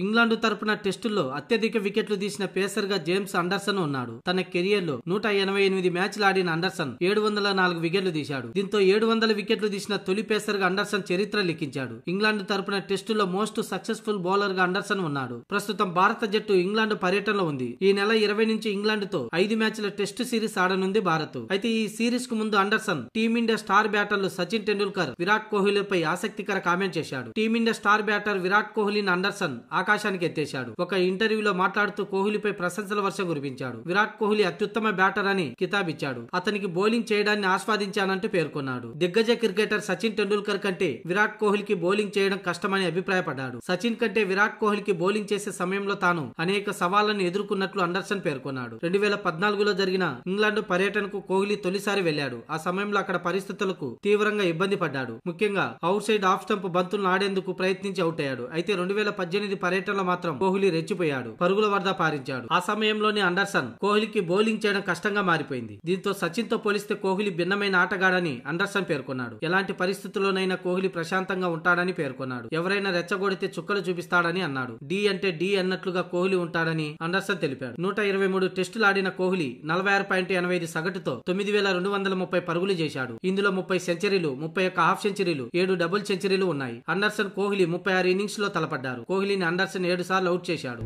England తరపున టెస్టుల్లో అత్యధిక వికెట్లు తీసిన పేసర్ గా జేమ్స్ అండర్సన్ ఉన్నాడు. తన కెరియర్ లో 188 మ్యాచ్లు ఆడిన అండర్సన్ 704 వికెట్లు తీశాడు. దీంతో 700 వికెట్లు తీసిన తొలి పేసర్ గా అండర్సన్ చరిత్ర లిఖించాడు. ఇంగ్లాండ్ తరపున టెస్టుల్లో మోస్ట్ సక్సెస్ఫుల్ బౌలర్ గా అండర్సన్ ఉన్నాడు. ప్రస్తుతం భారత జట్టు ఇంగ్లాండ్ పర్యటనలో ఉంది. ఈ నెల 20 నుంచి ఇంగ్లాండ్ తో 5 మ్యాచ్ల టెస్టు సిరీస్ ఆడనుంది భారత్. అయితే ఈ సిరీస్ కు ముందు అండర్సన్ టీమిండియా స్టార్ బ్యాటర్లు సచిన్ టెండూల్కర్, విరాట్ కోహ్లీపై ఆసక్తికర కామెంట్ చేశాడు. టీమిండియా స్టార్ బ్యాటర్ విరాట్ కోహ్లీని అండర్సన్ ఆకాశానికి ఎత్తేశాడు. ఒక ఇంటర్వ్యూలో మాట్లాడుతూ కోహ్లీపై ప్రశంసల వర్షం కురిపించాడు. విరాట్ కోహ్లీ అత్యుత్తమ బ్యాటర్ అని కితాబిచ్చాడు. అతనికి బౌలింగ్ చేయడాన్ని ఆస్వాదించానంటూ పేర్కొన్నాడు. దిగ్గజ క్రికెటర్ సచిన్ టెండూల్కర్ కంటే విరాట్ కోహ్లీకి బౌలింగ్ చేయడం కష్టమని అభిప్రాయపడ్డాడు. సచిన్ కంటే విరాట్ కోహ్లీకి బౌలింగ్ చేసే సమయంలో తాను అనేక సవాళ్లను ఎదుర్కొన్నట్లు అండర్సన్ పేర్కొన్నాడు. 2014లో జరిగిన ఇంగ్లాండ్ పర్యటనకు కోహ్లీ తొలిసారి వెళ్లాడు. ఆ సమయంలో అక్కడ పరిస్థితులకు తీవ్రంగా ఇబ్బంది పడ్డాడు. ముఖ్యంగా అవుట్ సైడ్ ఆఫ్ స్టంప్ బంతులను ఆడేందుకు ప్రయత్నించి అవుట్ అయ్యాడు. అయితే 2018 పర్యటనలో మాత్రం కోహ్లీ రెచ్చిపోయాడు. పరుగుల వరద పారించాడు. ఆ సమయంలోనే అండర్సన్ కోహ్లీకి బౌలింగ్ చేయడం కష్టంగా మారిపోయింది. దీంతో సచిన్ తో పోలిస్తే కోహ్లీ భిన్నమైన ఆటగాడని అండర్సన్ పేర్కొన్నాడు. ఎలాంటి పరిస్థితుల్లోనైనా కోహ్లీ ప్రశాంతంగా ఉంటాడని పేర్కొన్నాడు. ఎవరైనా రెచ్చగొడితే చుక్కలు చూపిస్తాడని అన్నాడు. డి అంటే డి అన్నట్లుగా కోహ్లీ ఉంటాడని అండర్సన్ తెలిపాడు. 123 టెస్టులు ఆడిన కోహ్లీ 46.85 సగటుతో 9230 పరుగులు చేశాడు. ఇందులో 30 సెంచరీలు, 31 హాఫ్ సెంచరీలు, 7 డబుల్ సెంచరీలు ఉన్నాయి. అండర్సన్ కోహ్లీ 36 ఇన్నింగ్స్ లో తలపడ్డారు. కోహ్లీని అండర్సన్ 7 సార్లు అవుట్ చేశాడు.